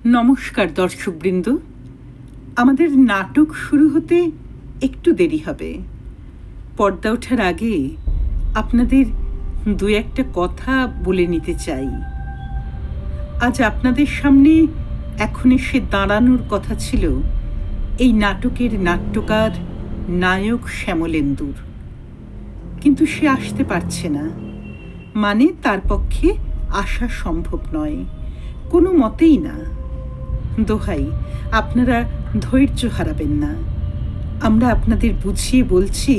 নমস্কার দর্শকবৃন্দ। আমাদের নাটক শুরু হতে একটু দেরি হবে। পর্দা ওঠার আগে আপনাদের দু একটা কথা বলে নিতে চাই। আজ আপনাদের সামনে এখন এসে দাঁড়ানোর কথা ছিল এই নাটকের নাট্যকার নায়ক শ্যামলেন্দুর, কিন্তু সে আসতে পারছে না। মানে তার পক্ষে আসা সম্ভব নয়, কোনো মতেই না। দোহাই, আপনারা ধৈর্য হারাবেন না। আমরা আপনাদের বুঝিয়ে বলছি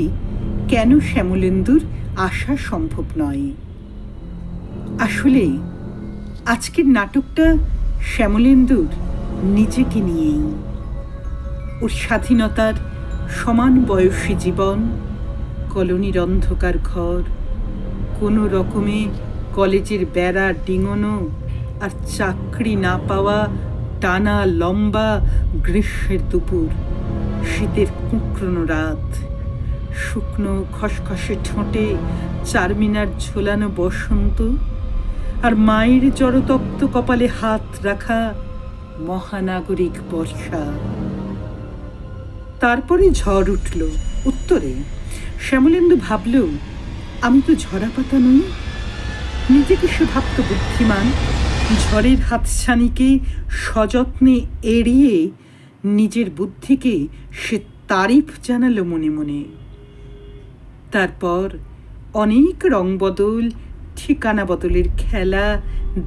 কেন শ্যামলেন্দুর আসা সম্ভব নয়। আসলে আজকের নাটকটা শ্যামলেন্দুর নিজেকে নিয়েই। ওর স্বাধীনতার সমান বয়সী জীবন, কলোনির অন্ধকার ঘর, কোনো রকমে কলেজের বেড়া ডিঙোনো আর চাকরি না পাওয়া টানা লম্বা গ্রীষ্মের দুপুর, শীতের কুঁকড়োনো রাত, শুকনো খসখসে ঠোঁটে চারমিনার ঝোলানো বসন্ত, আর মায়ের জড়তপ্ত কপালে হাত রাখা মহানাগরিক বর্ষা। তারপরে ঝড় উঠল উত্তরে। শ্যামলেন্দু ভাবল, আমি তো ঝরা পাতা নই। নিজেকে সে ভাবত বুদ্ধিমান। ঝড়ের হাতছানিকে সযত্নে এড়িয়ে নিজের বুদ্ধিকে সে তারিফ জানালো মনে মনে। তারপর অনেক রং বদল, ঠিকানা বদলের খেলা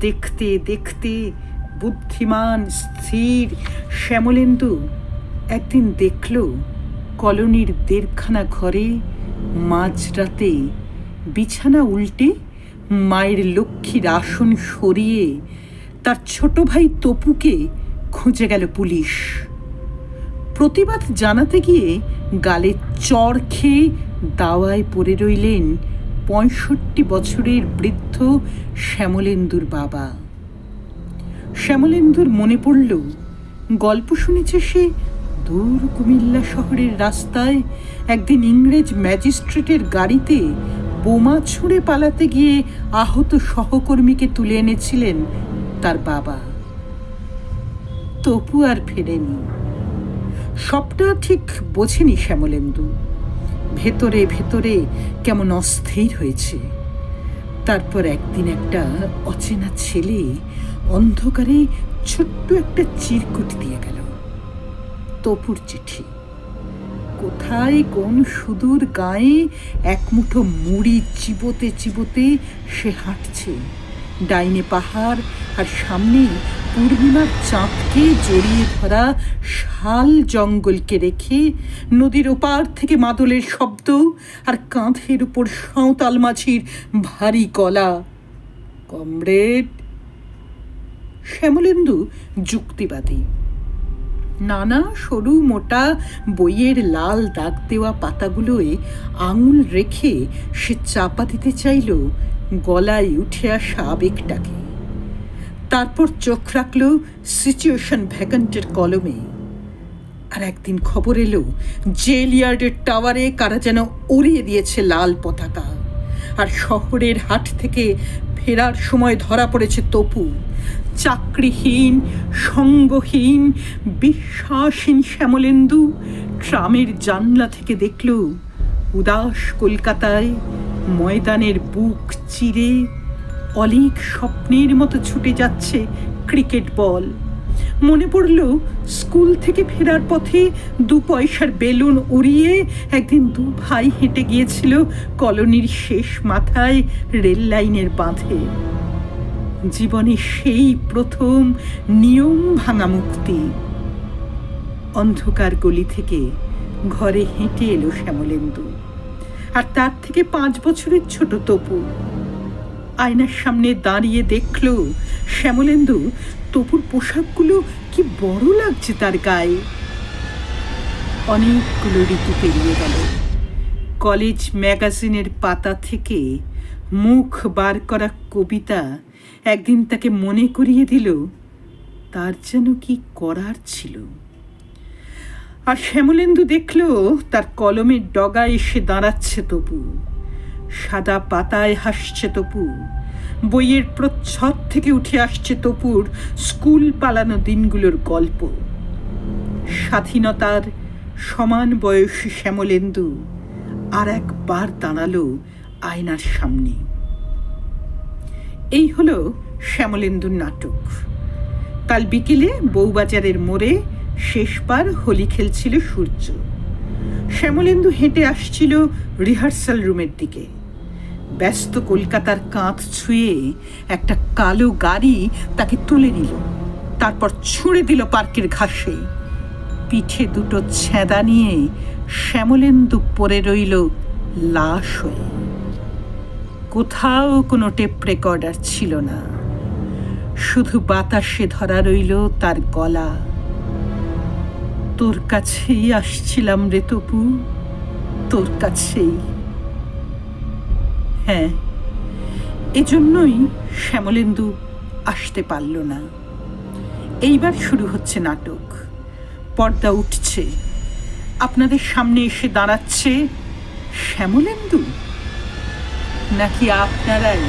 দেখতে দেখতে বুদ্ধিমান স্থির শ্যামলেন্দু একদিন দেখল কলোনির দেড়খানা ঘরে মাঝরাতে বিছানা উল্টে মায়ের লক্ষ্মীর আসন সরিয়ে তার ছোট ভাই তপুকে খুঁজে গেল পুলিশ। প্রতিবাদ জানাতে গিয়ে গালে চড় খেয়ে দাওয়ায় পড়ে রইলেন ৬৫ বছরের বৃদ্ধ শ্যামলেন্দুর বাবা। শ্যামলেন্দুর মনে পড়ল, গল্প শুনেছে সে দূর কুমিল্লা শহরের রাস্তায় একদিন ইংরেজ ম্যাজিস্ট্রেটের গাড়িতে বোমা ছুঁড়ে পালাতে গিয়ে আহত সহকর্মীকে তুলে এনেছিলেন তার বাবা। তপু আর ফেরেনি। সবটা ঠিক বোঝেনি শ্যামলেন্দু। ভেতরে ভেতরে কেমন অস্থির হয়েছে। তারপর একদিন একটা অচেনা ছেলে অন্ধকারে ছোট্ট একটা চিরকুট দিয়ে গেল। তপুর চিঠি। কোথায় কোন সুদূর গায়ে এক মুঠো মুড়ি চিবোতে চিবোতে সে হাঁটছে। ডাইনে পাহাড় আর সামনে পূর্ণিমার চাঁদকে জড়িয়ে ধরা শাল জঙ্গলকে রেখে নদীর ওপার থেকে মাদলের শব্দ আর কাঁধের উপর সাঁওতাল মাছির ভারী গলা। কমরেড। শ্যামলেন্দু যুক্তিবাদী। নানা সরু মোটা বইয়ের লাল দাগ দেওয়া পাতাগুলোয় আঙুল রেখে সে চাপা দিতে চাইল গলায় উঠে আসা আবেগটাকে। তারপর চোখ রাখল সিচুয়েশন ভ্যাকান্টের কলমে। আর একদিন খবর এলো জেল ইয়ার্ডের টাওয়ারে কারা যেন উড়িয়ে দিয়েছে লাল পতাকা। আর শহরের হাট থেকে ফেরার সময় ধরা পড়েছে তপু। চাকরিহীন, সঙ্গহীন, বিশ্বাসহীন শ্যামলেন্দু ট্রামের জানলা থেকে দেখল উদাস কলকাতায় ময়দানের বুক চিরে অনেক স্বপ্নের মতো ছুটে যাচ্ছে ক্রিকেট বল। মনে পড়ল স্কুল থেকে ফেরার পথে 2 পয়সার বেলুন উড়িয়ে একদিন 2 ভাই হেঁটে গিয়েছিল কলোনির শেষ মাথায় রেল লাইনের বাঁধে। জীবনে সেই প্রথম নিয়ম ভাঙা মুক্তি। অন্ধকার গলি থেকে ঘরে হেঁটে এলো শ্যামলেন্দু। আর তার থেকে 5 বছরের ছোট তপু। আয়নার সামনে দাঁড়িয়ে দেখল শ্যামলেন্দু তপুর পোশাকগুলো কি বড় লাগছে তার গায়ে। অনেকগুলো ঋতু পেরিয়ে গেল। কলেজ ম্যাগাজিনের পাতা থেকে মুখ বার করা কবিতা একদিন তাকে মনে করিয়ে দিল তার যেন কি করার ছিল। আর শ্যামলেন্দু দেখল তার কলমের ডগায় এসে দাঁড়াচ্ছে তপু। সাদা পাতায় হাসছে তপু। বইয়ের প্রচ্ছদ থেকে উঠে আসছে তপুর স্কুল পালানো দিনগুলোর গল্প। স্বাধীনতার সমান বয়সী শ্যামলেন্দু আর একবার দাঁড়ালো আয়নার সামনে। এই হলো শ্যামলেন্দুর নাটক। কাল বিকেলে বউবাজারের মোড়ে শেষবার হোলি খেলছিল সূর্য। শ্যামলেন্দু হেঁটে আসছিল রিহার্সাল রুমের দিকে। ব্যস্ত কলকাতার কাঁধ ছুঁয়ে একটা কালো গাড়ি তাকে তুলে নিল, তারপর ছুঁড়ে দিল পার্কের ঘাসে। পিঠে দুটো ছেঁদা নিয়ে শ্যামলেন্দু পড়ে রইল লাশ হয়ে। কোথাও কোনো টেপ রেকর্ডার ছিল না, শুধু বাতাসে ধরা রইল তার গলা। তোর কাছেই আসছিলাম রে তপু, তোর কাছেই। হ্যাঁ, এজন্যই শ্যামলেন্দু আসতে পারল না। এইবার শুরু হচ্ছে নাটক। পর্দা উঠছে, আপনাদের সামনে এসে দাঁড়াচ্ছে শ্যামলেন্দু, নাকি আপনারাই?